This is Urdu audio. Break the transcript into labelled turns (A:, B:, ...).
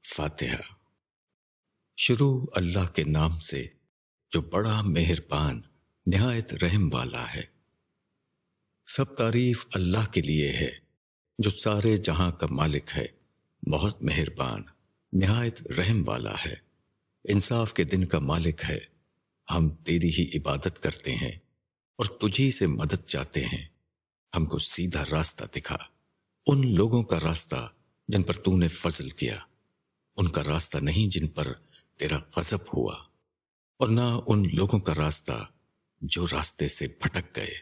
A: فاتحہ۔ شروع اللہ کے نام سے جو بڑا مہربان نہایت رحم والا ہے۔ سب تعریف اللہ کے لیے ہے جو سارے جہاں کا مالک ہے، بہت مہربان نہایت رحم والا ہے، انصاف کے دن کا مالک ہے۔ ہم تیری ہی عبادت کرتے ہیں اور تجھی سے مدد چاہتے ہیں۔ ہم کو سیدھا راستہ دکھا، ان لوگوں کا راستہ جن پر تو نے فضل کیا، ان کا راستہ نہیں جن پر تیرا غضب ہوا، اور نہ ان لوگوں کا راستہ جو راستے سے بھٹک گئے۔